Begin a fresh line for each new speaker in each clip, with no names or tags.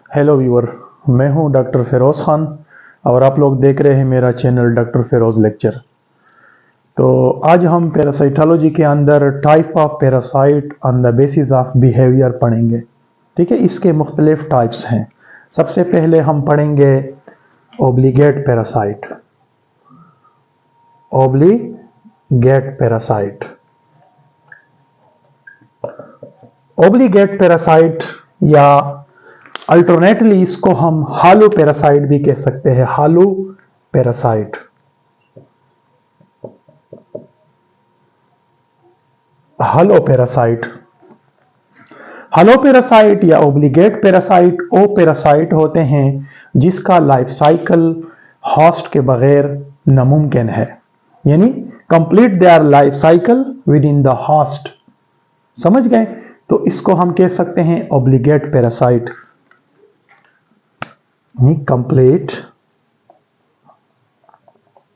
Hello viewer, मैं हूं doctor Firoz Khan और आप लोग देख रहे हैं मेरा चैनल डॉक्टर फिरोज़ लेक्चर। तो आज हम पैरासाइटोलॉजी के अंदर type of parasite on the basis of behaviour पढ़ेंगे। ठीक है, इसके मुख्तलिफ टाइप्स हैं। सबसे पहले हम पढ़ेंगे obligate parasite. Obligate parasite obligate parasite या अल्टरनेटली इसको हम हालो पैरासाइट भी कह सकते हैं। हालो पैरासाइट, हालो पैरासाइट, हालो पैरासाइट या ओब्लिगेट पैरासाइट वो पैरासाइट होते हैं जिसका लाइफ साइकिल होस्ट के बगैर नामुमकिन है, यानी complete their life cycle with in the host. समझ गए? तो इसको हम कह सकते हैं obligate parasite. Complete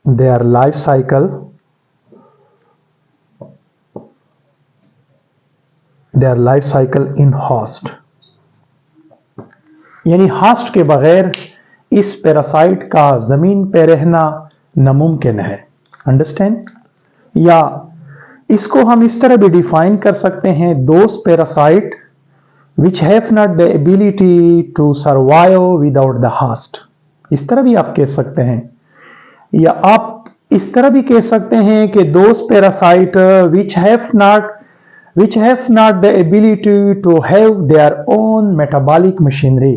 their life cycle in host, यानी होस्ट के बगैर इस पैरासाइट का जमीन पे रहना नामुमकिन है। अंडरस्टैंड? या इसको हम इस तरह भी डिफाइन कर सकते हैं, दोस parasite which have not the ability to survive without the host। इस तरह भी आप कह सकते हैं, या आप इस तरह भी कह सकते हैं कि those parasite which have not the ability to have their own metabolic machinery,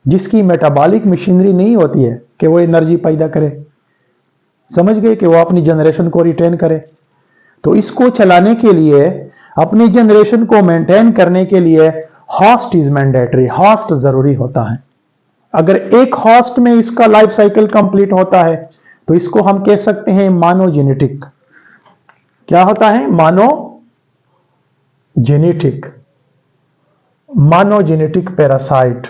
जिसकी मेटाबॉलिक मशीनरी नहीं होती है कि वो एनर्जी पैदा करे। समझ गए? कि वो अपनी जनरेशन को रिटेन करे। तो इसको चलाने के लिए, अपनी जनरेशन को मेंटेन करने के लिए होस्ट इज मैंडेटरी, होस्ट जरूरी होता है। अगर एक होस्ट में इसका लाइफ साइकिल कंप्लीट होता है तो इसको हम कह सकते हैं मोनोजेनेटिक। क्या होता है? मोनोजेनेटिक पैरासाइट,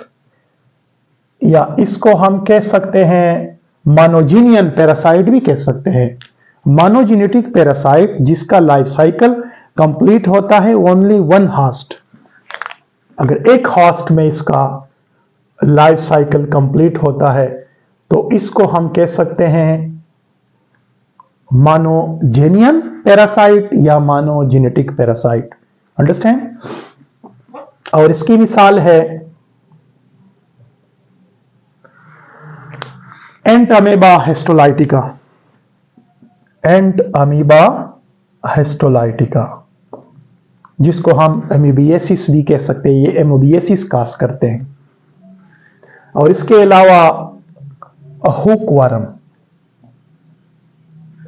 या इसको हम कह सकते हैं मोनोजीनियन पैरासाइट भी कह सकते हैं। मोनोजेनेटिक पैरासाइट जिसका लाइफ साइकिल कंप्लीट होता है ओनली वन होस्ट। अगर एक होस्ट में इसका लाइफ साइकिल कंप्लीट होता है तो इसको हम कह सकते हैं मोनोजेनियन पैरासाइट या मोनोजेनेटिक पैरासाइट। अंडरस्टैंड? और इसकी मिसाल है एंट अमीबा हिस्टोलाइटिका। एंट अमीबा हिस्टोलाइटिका, जिसको हम एमोबियासिस भी कह सकते हैं। ये एमोबियासिस काज करते हैं। और इसके अलावा हुकवर्म,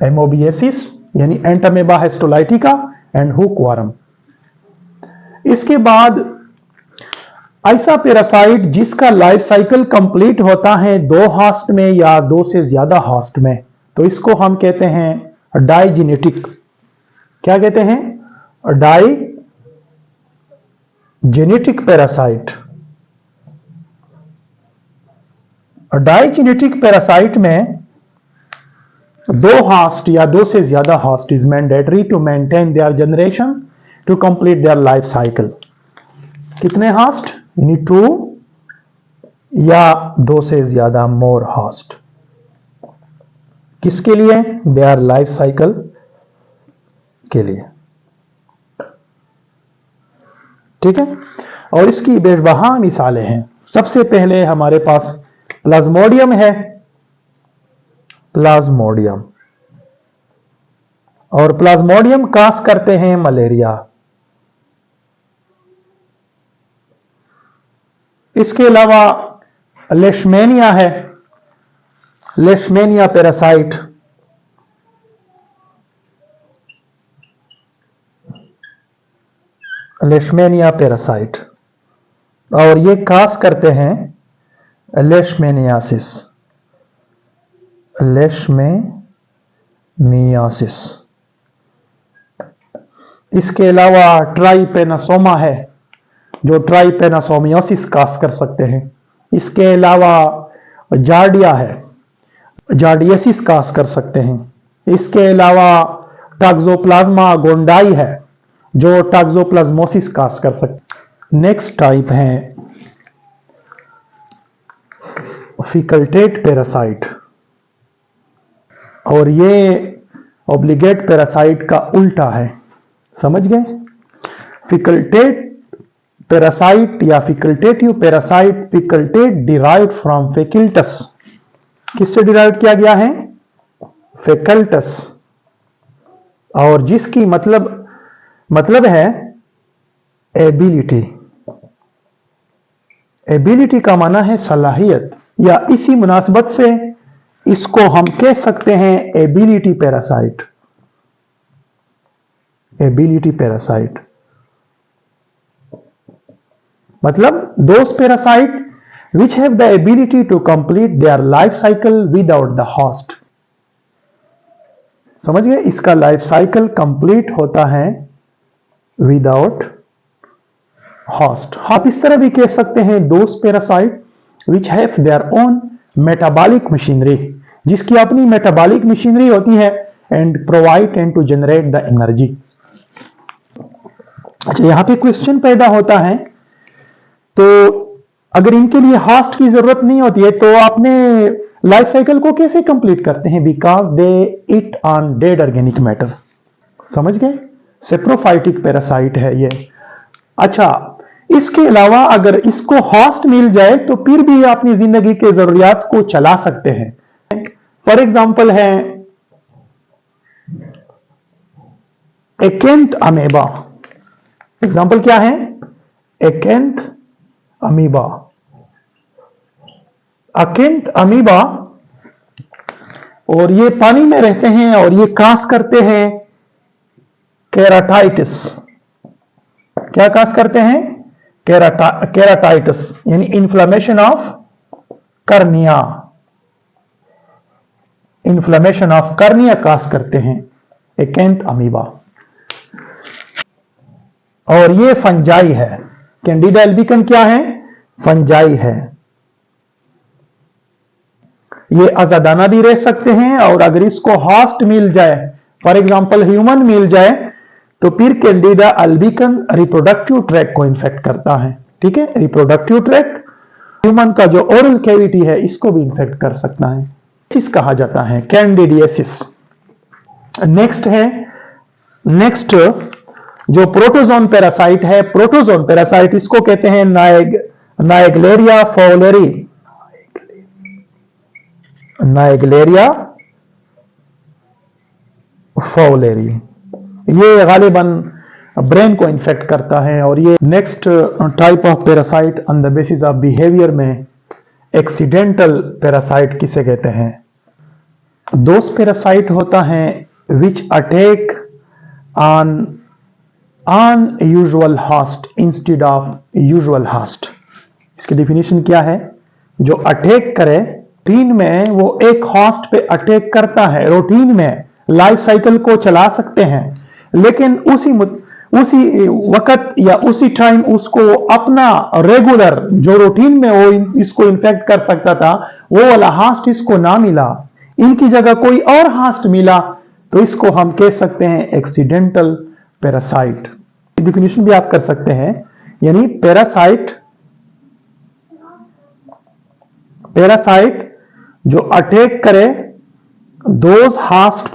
एमोबियासिस यानी एंटामेबा हिस्टोलाइटिका एंड हुकवर्म। इसके बाद ऐसा पैरासाइट जिसका लाइफ साइकिल कंप्लीट होता है दो होस्ट में या दो से ज्यादा होस्ट में, तो इसको हम कहते हैं डाइजेनेटिक। क्या कहते हैं? Digenetic parasite. डाइजेनेटिक पैरासाइट में दो होस्ट या दो से ज्यादा host is mandatory to maintain their generation to complete their life cycle. कितने होस्ट? यानी 2 या दो से ज्यादा मोर होस्ट। किसके लिए? देयर लाइफ साइकिल के लिए। ठीक है? और इसकी बेशबहा मिसालें हैं। सबसे पहले हमारे पास प्लाज्मोडियम है। प्लाज्मोडियम, और प्लाज्मोडियम काज करते हैं मलेरिया। इसके अलावा लेशमेनिया है, लेशमेनिया पैरासाइट। लेशमेनिया पैरासाइट, और ये काज करते हैं लेशमेनियासिस। लेशमेनियासिस। इसके अलावा ट्राइपेनासोमा है, जो ट्राइपेनासोमियोसिस काज कर सकते हैं। इसके अलावा जार्डिया है, जार्डियसिस काज कर सकते हैं। इसके अलावा टॉक्सोप्लाज्मा गोंडाई है, जो टॉक्सोप्लाज्मोसिस काज कर सकते हैं। नेक्स्ट टाइप है फिकल्टेट पैरासाइट, और ये ऑब्लिगेट पैरासाइट का उल्टा है। समझ गए? फिकल्टेट पैरासाइट या फिकल्टेटिव पैरासाइट, फिकल्टेट डिराइव्ड फ्रॉम फेकल्टस, किससे डिराइव किया गया है? फेकल्टस, और जिसकी मतलब है एबिलिटी। एबिलिटी का माना है सलाहियत, या इसी मुनासबत से इसको हम कह सकते हैं एबिलिटी पैरासाइट। एबिलिटी पैरासाइट मतलब those parasite which have the ability to complete their life cycle without the host। समझ गए? इसका लाइफ साइकिल कंप्लीट होता है विदाउट होस्ट। आप इस तरह भी कह सकते हैं those parasite which have their own metabolic machinery, जिसकी अपनी मेटाबॉलिक मशीनरी होती है, and provide and to generate the energy. अच्छा, यहां पे क्वेश्चन पैदा होता है, तो अगर इनके लिए होस्ट की जरूरत नहीं होती है तो आपने लाइफ साइकिल को कैसे कंप्लीट करते हैं? Because they it on dead organic matter. समझ गए? सेप्रोफाइटिक पैरासाइट है ये। अच्छा, इसके अलावा अगर इसको होस्ट मिल जाए तो फिर भी अपनी जिंदगी के जरूरियात को चला सकते हैं। फॉर एग्जाम्पल है एकेंथ अमेबा। एग्जाम्पल क्या है? एकेंथ अमीबा। अकेंथ अमीबा, और ये पानी में रहते हैं और ये कास करते हैं केराटाइटिस। क्या कास करते हैं? केराटाइटिस, यानी inflammation of cornea. Inflammation of cornea कास करते हैं एकेंथ अमीबा। और ये फंजाई है। कैंडिडा एल्बिकन क्या है? फंजाई है। ये आजादाना भी रह सकते हैं, और अगर इसको होस्ट मिल जाए, फॉर एग्जांपल ह्यूमन मिल जाए, तो फिर कैंडिडा एल्बिकन रिप्रोडक्टिव ट्रैक को इन्फेक्ट करता है। ठीक है? रिप्रोडक्टिव ट्रैक, ह्यूमन का जो ओरल कैविटी है, इसको भी इन्फेक्ट कर सकता है। इस कहा जाता है कैंडिडियासिस। नेक्स्ट जो प्रोटोजोन पैरासाइट है, प्रोटोजोन पैरासाइट इसको कहते हैं नाइग्लेरिया फाउलेरी। नाइग्लेरिया फाउलेरी, ये गालिबन ब्रेन को इन्फेक्ट करता है। और ये next type of parasite on the basis of behaviour में एक्सीडेंटल पैरासाइट किसे कहते हैं? दोस्त पैरासाइट होता है विच attack on unusual host instead of usual host. इसकी डिफिनेशन क्या है? जो अटैक करे, रूटीन में वो एक होस्ट पे अटैक करता है, रूटीन में लाइफ साइकिल को चला सकते हैं, लेकिन उसी वक्त या उसी टाइम उसको अपना रेगुलर जो रूटीन में वो इसको इन्फेक्ट कर सकता था, वो वाला होस्ट इसको ना मिला, इनकी जगह कोई और होस्ट मिला, तो इसको हम कह सकते हैं एक्सीडेंटल पैरासाइट। डिफिनेशन भी आप कर सकते हैं, यानी पैरासाइट जो अटैक करे दोज होस्ट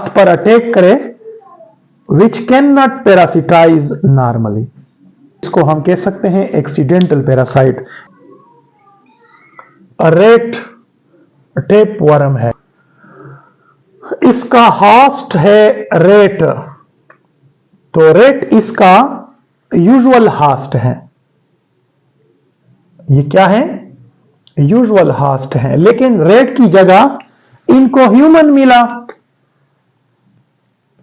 पर अटैक करे which can not parasitise normally, इसको हम कह सकते हैं accidental parasite. Rate tape worm है, इसका होस्ट है रेट, तो रेट इसका यूजुअल होस्ट है। ये क्या है? यूजुअल होस्ट है, लेकिन रेट की जगह इनको ह्यूमन मिला।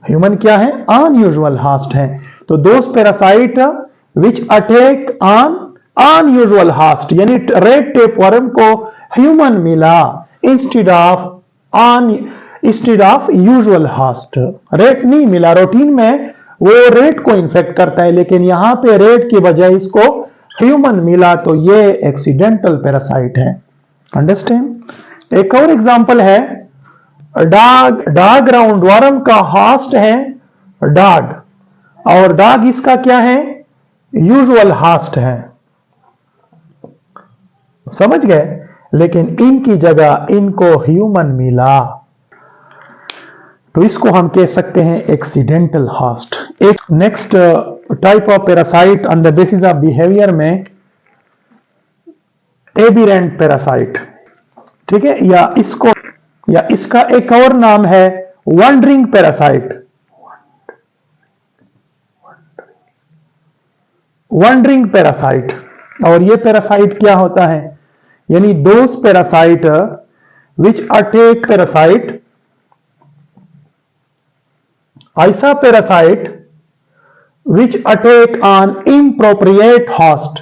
ह्यूमन क्या है? अनयूजुअल होस्ट है। तो दोस्त parasite which attack on unusual host, यानी रेड टेप वर्म को ह्यूमन मिला instead of usual host. Rate नहीं मिला, रूटीन में वो रेट को इन्फेक्ट करता है, लेकिन यहां पे रेट की बजाय इसको ह्यूमन मिला, तो ये एक्सीडेंटल पैरासाइट है। अंडरस्टैंड? एक और एग्जांपल है डॉग राउंड वर्म का होस्ट है डॉग, और डॉग इसका क्या है? यूजुअल होस्ट है। समझ गए? लेकिन इनकी जगह इनको ह्यूमन मिला, तो इसको हम कह सकते हैं एक्सीडेंटल होस्ट। एक next type of parasite on the basis of behaviour में एबिरेंट पैरासाइट, ठीक है, या इसका एक और नाम है वंडरिंग पैरासाइट। वंडरिंग पैरासाइट, और ये पैरासाइट क्या होता है? यानी those parasite which attack parasite, ऐसा parasite which attack on inappropriate host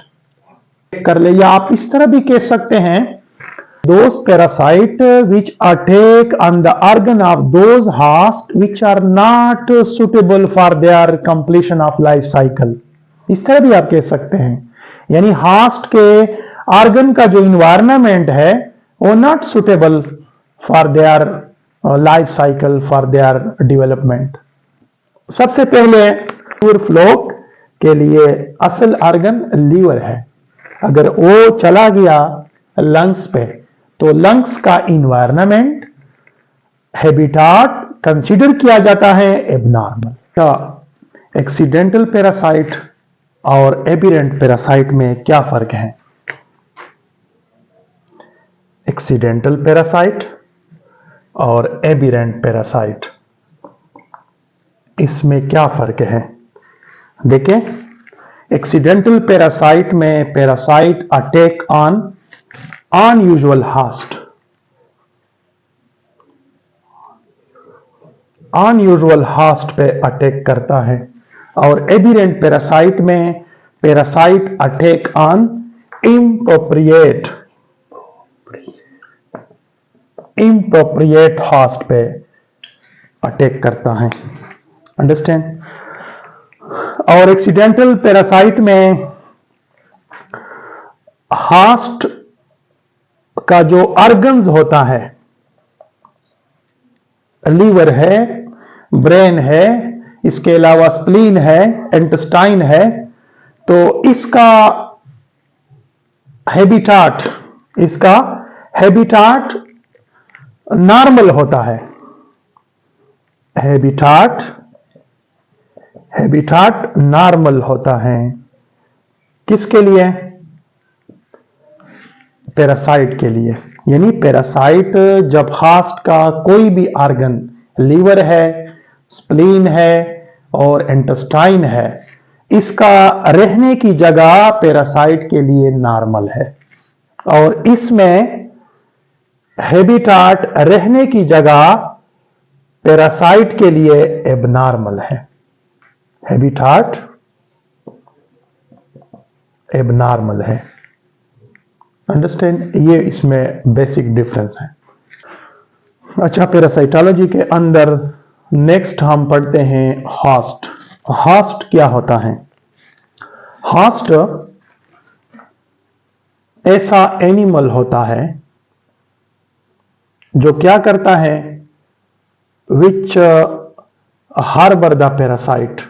कर ले, या आप इस तरह भी कह सकते हैं those parasite which attack on the organ of those hosts which are not suitable for their completion of life cycle। इस तरह भी आप कह सकते हैं, यानी होस्ट के ऑर्गन का जो इन्वायरमेंट है वो not suitable for their life cycle, for their development. सबसे पहले फ्लो के लिए असल ऑर्गन लीवर है। अगर वो चला गया लंग्स पे, तो लंग्स का इन्वायरमेंट, हैबिटाट कंसीडर किया जाता है एबनॉर्मल। तो एक्सीडेंटल पैरासाइट और एबिरेंट पैरासाइट में क्या फर्क है? एक्सीडेंटल पैरासाइट और एबिरेंट पैरासाइट, इसमें क्या फर्क है? देखें, एक्सीडेंटल पैरासाइट में parasite attack on unusual host, unusual host पे अटैक करता है, और एबिरेंट पैरासाइट में पैरासाइट अटैक ऑन इम्प्रोप्रिएट होस्ट पे अटैक करता है। अंडरस्टैंड? और एक्सीडेंटल पैरासाइट में होस्ट का जो ऑर्गन्स होता है, लीवर है, ब्रेन है, इसके अलावा स्प्लीन है, इंटेस्टाइन है, तो इसका हैबिटाट नॉर्मल होता है। हैबिटाट नॉर्मल होता है किसके लिए? पैरासाइट के लिए। यानी पैरासाइट जब होस्ट का कोई भी ऑर्गन, लीवर है, स्प्लीन है और इंटेस्टाइन है, इसका रहने की जगह पैरासाइट के लिए नॉर्मल है, और इसमें हैबिटाट रहने की जगह पैरासाइट के लिए एबनॉर्मल है। हैबिटाट एबनॉर्मल है। अंडरस्टैंड? ये इसमें बेसिक डिफरेंस है। अच्छा, पैरासाइटोलॉजी के अंदर नेक्स्ट हम पढ़ते हैं होस्ट। होस्ट क्या होता है? होस्ट ऐसा एनिमल होता है जो क्या करता है? विच हार्बर द पैरासाइट।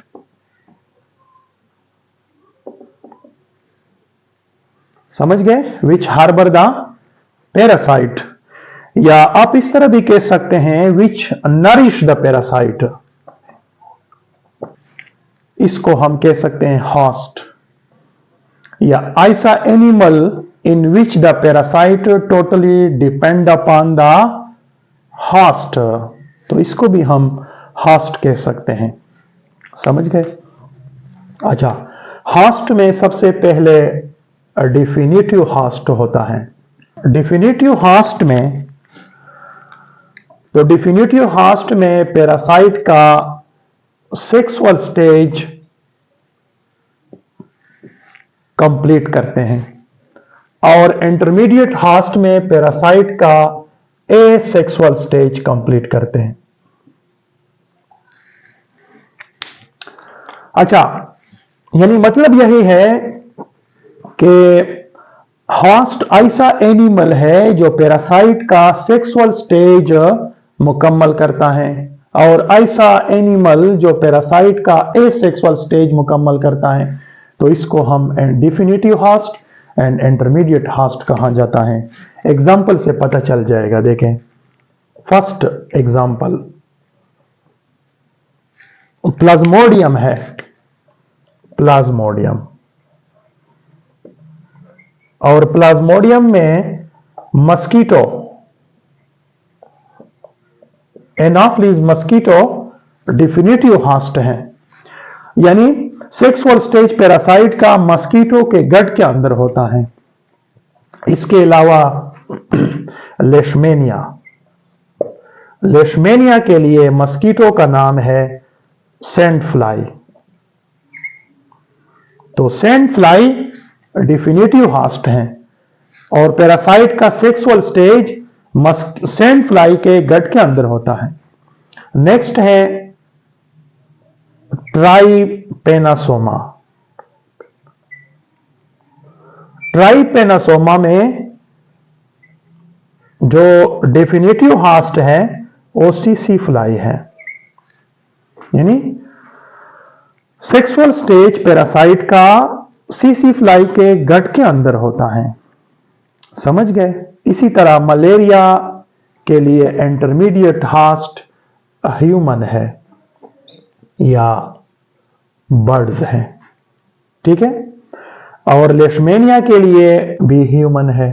समझ गए? विच हार्बर द पैरासाइट, या आप इस तरह भी कह सकते हैं विच नरिश द पैरासाइट। इसको हम कह सकते हैं होस्ट, या ऐसा animal in which the parasite totally depend upon the host, तो इसको भी हम होस्ट कह सकते हैं। समझ गए? अच्छा, होस्ट में सबसे पहले डिफिनिटिव होस्ट होता है। डिफिनिटिव होस्ट में, तो डिफिनिटिव होस्ट में पैरासाइट का सेक्सुअल स्टेज कंप्लीट करते हैं, और इंटरमीडिएट होस्ट में पैरासाइट का एसेक्सुअल स्टेज कंप्लीट करते हैं। अच्छा, यानी मतलब यही है कि होस्ट ऐसा एनिमल है जो पैरासाइट का सेक्सुअल स्टेज मुकम्मल करता है, और ऐसा एनिमल जो पैरासाइट का एसेक्सुअल स्टेज मुकम्मल करता है, तो इसको हम definitive host and intermediate host कहा जाता है। एग्जाम्पल से पता चल जाएगा। देखें फर्स्ट एग्जाम्पल प्लाज्मोडियम है, प्लाज्मोडियम, और प्लाज्मोडियम में mosquito, Anopheles mosquito definitive host है, यानी सेक्सुअल स्टेज पैरासाइट का मस्कीटो के गट के अंदर होता है। इसके अलावा लेशमेनिया, लेशमेनिया के लिए मस्कीटो का नाम है सैंड फ्लाई। तो सैंड फ्लाई डिफिनिटिव होस्ट है और पैरासाइट का सेक्सुअल स्टेज सैंड फ्लाई के गट के अंदर होता है। नेक्स्ट है ट्राइपेनासोमा। ट्राइपेनासोमा में जो डेफिनेटिव होस्ट है वो सीसी फ्लाई है, यानी सेक्सुअल स्टेज पैरासाइट का सीसी फ्लाई के गट के अंदर होता है। समझ गए। इसी तरह मलेरिया के लिए इंटरमीडिएट होस्ट ह्यूमन है या बर्ड्स है, ठीक है। और लेशमेनिया के लिए भी ह्यूमन है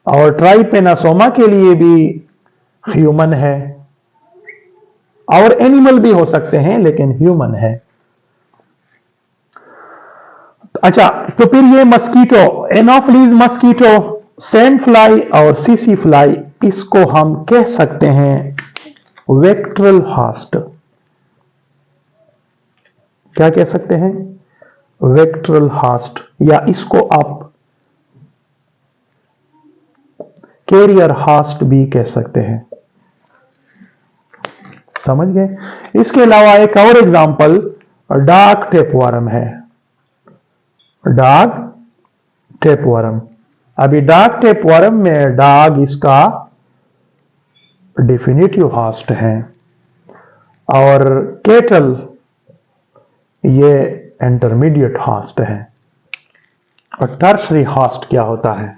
और ट्राइपेनासोमा के लिए भी ह्यूमन है, और एनिमल भी हो सकते हैं लेकिन ह्यूमन है। अच्छा, तो फिर ये mosquito, Anopheles mosquito, sand fly और सीसी फ्लाई, इसको हम कह सकते हैं वेक्ट्रल होस्ट। क्या कह सकते हैं? वेक्ट्रल होस्ट, या इसको आप कैरियर होस्ट भी कह सकते हैं। समझ गए। इसके अलावा एक और एग्जांपल डार्क टेपवर्म है, डार्क टेपवर्म। अभी डार्क टेपवर्म में डाग इसका डिफिनिटिव होस्ट है और केटल ये इंटरमीडिएट होस्ट है। और टर्शरी होस्ट क्या होता है?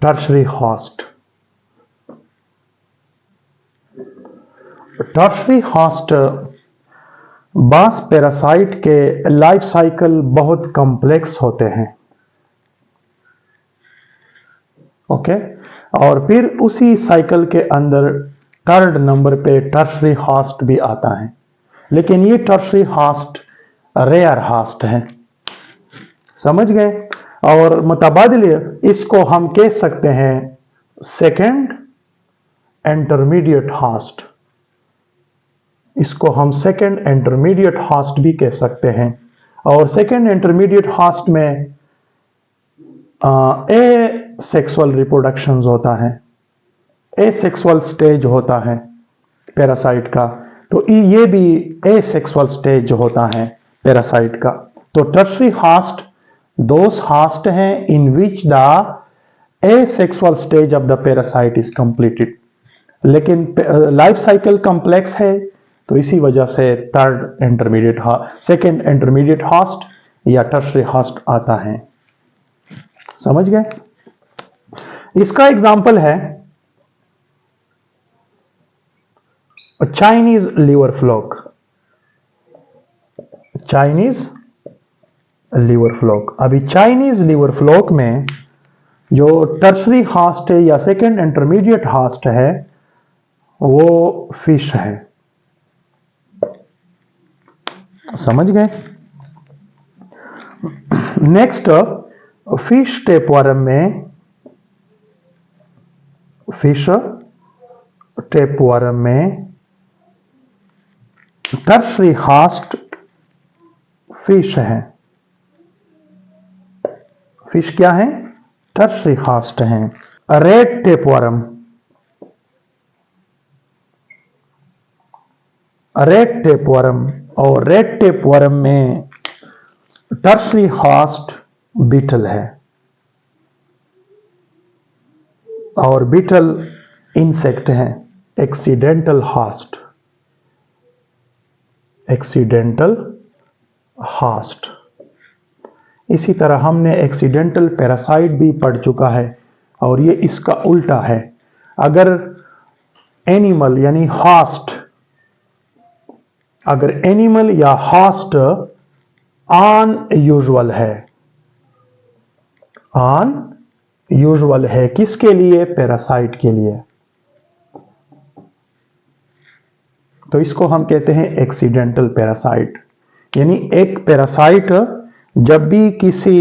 टर्शरी होस्ट, टर्शरी होस्ट बास पैरासाइट के लाइफ साइकिल बहुत कॉम्प्लेक्स होते हैं, ओके। और फिर उसी साइकिल के अंदर थर्ड नंबर पे टर्शरी होस्ट भी आता है, लेकिन ये टर्शरी होस्ट रेयर होस्ट है। समझ गए। और मुतबादिल इसको हम कह सकते हैं सेकंड इंटरमीडिएट होस्ट, इसको हम सेकंड इंटरमीडिएट होस्ट भी कह सकते हैं। और सेकंड इंटरमीडिएट होस्ट में ए सेक्सुअल रिप्रोडक्शन होता है, ए सेक्सुअल स्टेज होता है पैरासाइट का, तो ये भी ए सेक्सुअल स्टेज होता है पैरासाइट का। तो टर्शरी होस्ट दोस होस्ट हैं in which the asexual stage of the parasite is completed, लेकिन लाइफ साइकिल कॉम्प्लेक्स है, तो इसी वजह से third intermediate second intermediate host या टर्शरी होस्ट आता है। समझ गए। इसका एग्जांपल है Chinese liver fluke, Chinese liver fluke. अभी चाइनीज लिवर फ्लॉक में जो टर्शरी होस्ट है या सेकंड इंटरमीडिएट होस्ट है वो फिश है। समझ गए। नेक्स्ट फिश टेपवर्म में, फिश टेपवर्म में टर्शरी होस्ट फिश है। फिश क्या है? टर्शरी होस्ट है। रेड टेपवर्म, रेड टेपवर्म, और रेड टेपवर्म में टर्शरी होस्ट बीटल है, और बीटल इंसेक्ट है, एक्सीडेंटल होस्ट। Accidental host. इसी तरह हमने एक्सीडेंटल पैरासाइट भी पढ़ चुका है और ये इसका उल्टा है। अगर एनिमल यानी होस्ट, अगर एनिमल या होस्ट अनयूजुअल है, अनयूजुअल है किसके लिए? पैरासाइट के लिए, तो इसको हम कहते हैं एक्सीडेंटल पैरासाइट। यानी एक पैरासाइट जब भी किसी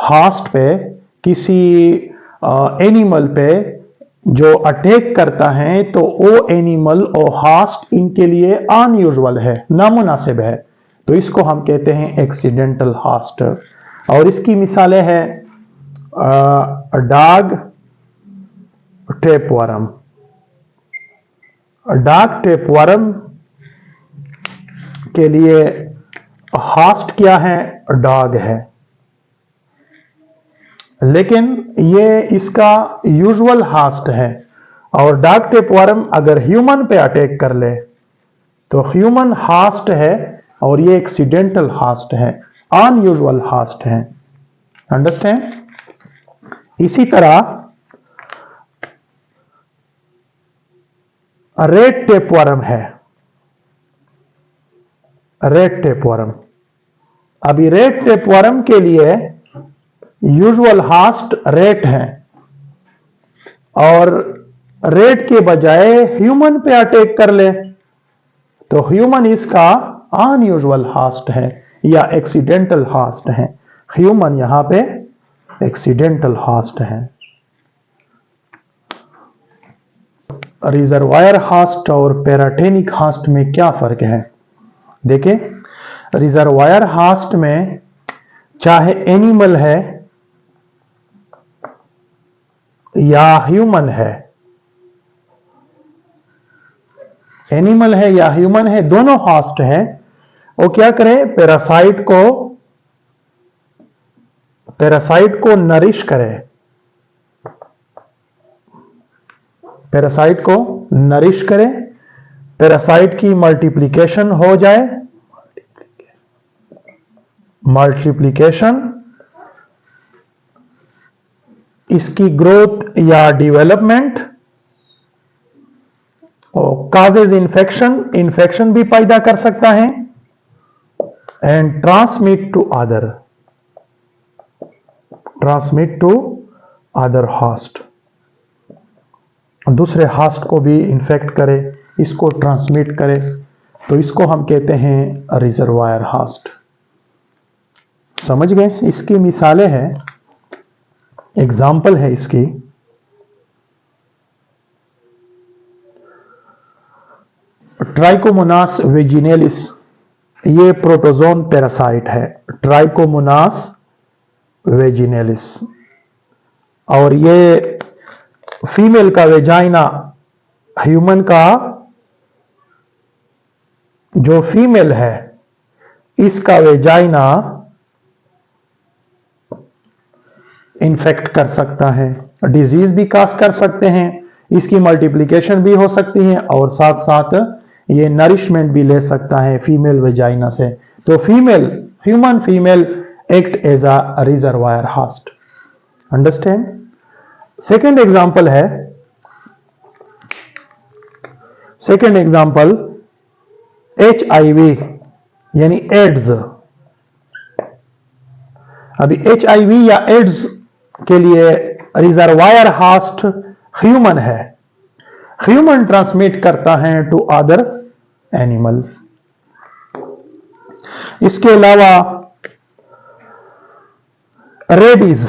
होस्ट पे, किसी एनिमल पे जो अटैक करता है तो वो एनिमल और होस्ट इनके लिए अनयूजुअल है, नामुनासिब है, तो इसको हम कहते हैं एक्सीडेंटल होस्ट। और इसकी मिसालें हैं डॉग, टेपवर्म। डॉग टेपवर्म के लिए होस्ट क्या है? डॉग है, लेकिन ये इसका यूजुअल होस्ट है। और डॉग टेपवर्म अगर ह्यूमन पे अटैक कर ले तो ह्यूमन होस्ट है और ये एक्सीडेंटल होस्ट है, अनयूजुअल होस्ट है। अंडरस्टैंड? इसी तरह रेड टेपवर्म है, रेड टेपवर्म। अभी रेड टेपवर्म के लिए यूजुअल होस्ट रेट है और रेट के बजाय ह्यूमन पे अटैक कर ले तो ह्यूमन इसका अनयूजुअल होस्ट है या एक्सीडेंटल होस्ट है। ह्यूमन यहां पे एक्सीडेंटल होस्ट है। रिजर्वायर होस्ट और पैराथेनिक होस्ट में क्या फर्क है? देखिए, रिजर्वायर होस्ट में चाहे एनिमल है या ह्यूमन है, एनिमल है या ह्यूमन है, दोनों होस्ट है, वो क्या करें? पैरासाइट को नरिश करे, पैरासाइट को नरिश करे, पैरासाइट की मल्टीप्लिकेशन हो जाए, मल्टीप्लिकेशन इसकी ग्रोथ या डेवलपमेंट और काजेज इन्फेक्शन, इन्फेक्शन भी पैदा कर सकता है, and transmit to other host, दूसरे होस्ट को भी इन्फेक्ट करे, इसको ट्रांसमिट करे, तो इसको हम कहते हैं रिजर्वायर होस्ट। समझ गए? इसकी मिसालें हैं, एग्जाम्पल है इसकी। ट्राइकोमोनास वेजिनेलिस, ये प्रोटोजोन पैरासाइट है, ट्राइकोमोनास वेजिनेलिस, और ये फीमेल का वेजाइना, ह्यूमन का जो फीमेल है इसका वेजाइना इन्फेक्ट कर सकता है, डिजीज भी काज कर सकते हैं, इसकी मल्टीप्लिकेशन भी हो सकती है और साथ साथ ये नरिशमेंट भी ले सकता है फीमेल वेजाइना से। तो female, human female act as a reservoir host. Understand? Second example है, सेकेंड एग्जांपल HIV यानी एड्स। अभी HIV या एड्स के लिए रिजर्वायर होस्ट ह्यूमन है, ह्यूमन ट्रांसमिट करता है टू अदर एनिमल। इसके अलावा रेबीज,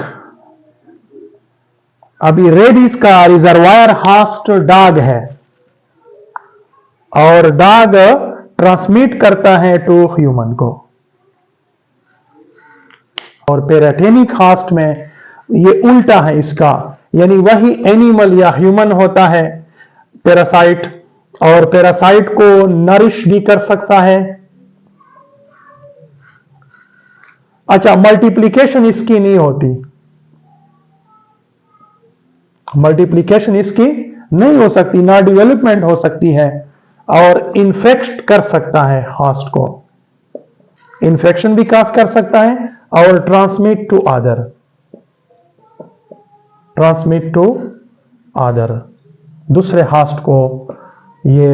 अभी रेबीज का रिजर्वायर होस्ट डॉग है और डॉग ट्रांसमिट करता है टू ह्यूमन को। और पैराथेनिक होस्ट में ये उल्टा है इसका, यानी वही एनिमल या ह्यूमन होता है पैरासाइट, और पैरासाइट को नरिश भी कर सकता है। अच्छा, मल्टीप्लिकेशन इसकी नहीं होती, मल्टीप्लिकेशन इसकी नहीं हो सकती, ना डेवलपमेंट हो सकती है, और इन्फेक्ट कर सकता है हॉस्ट को, इन्फेक्शन भी काज कर सकता है और ट्रांसमिट टू अदर, दूसरे हॉस्ट को ये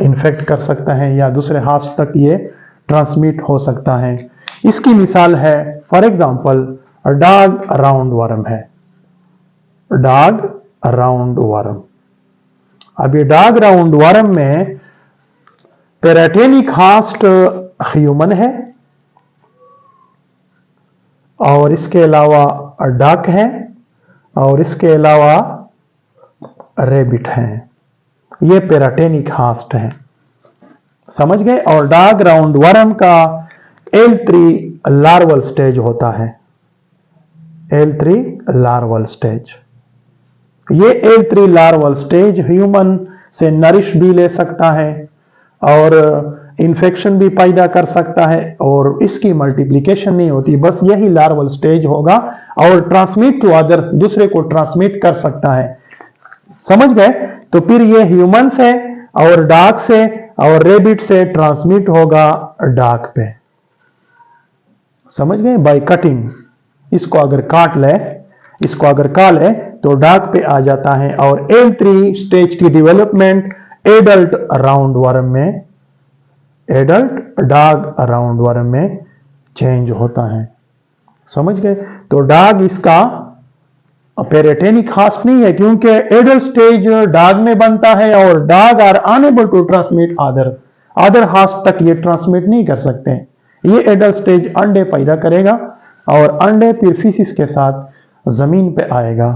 इन्फेक्ट कर सकता है या दूसरे हॉस्ट तक ये ट्रांसमिट हो सकता है। इसकी मिसाल है for example dog round worm है, डॉग राउंड वर्म। अब ये डॉग राउंड वर्म में पैराथेनिक हॉस्ट ह्यूमन है और इसके अलावा डक है और इसके अलावा रेबिट है, ये पैराथेनिक हॉस्ट है, समझ गए। और डॉग राउंड वर्म का L3 लार्वल स्टेज होता है, L3 लार्वल स्टेज। ये L3 लार्वल स्टेज ह्यूमन से नरिश भी ले सकता है और इन्फेक्शन भी पैदा कर सकता है और इसकी मल्टीप्लिकेशन नहीं होती, बस यही लार्वल स्टेज होगा और ट्रांसमिट टू अदर, दूसरे को ट्रांसमिट कर सकता है, समझ गए। तो फिर ये ह्यूमन से और डॉग से और रेबिट से ट्रांसमिट होगा डॉग पे, समझ गए, बाय कटिंग। इसको अगर काट ले, इसको अगर काट ले तो डॉग पे आ जाता है और L3 स्टेज की डेवलपमेंट एडल्ट राउंड वर्म में, एडल्ट डॉग राउंड वर्म में चेंज होता है, समझ गए। तो डॉग इसका पैराथेनिक हॉस्ट नहीं है क्योंकि एडल्ट स्टेज डॉग में बनता है और dog are unable to transmit other host तक ये ट्रांसमिट नहीं कर सकते। ये एडल्ट स्टेज अंडे पैदा करेगा और अंडे फिर फीसिस के साथ जमीन पे आएगा।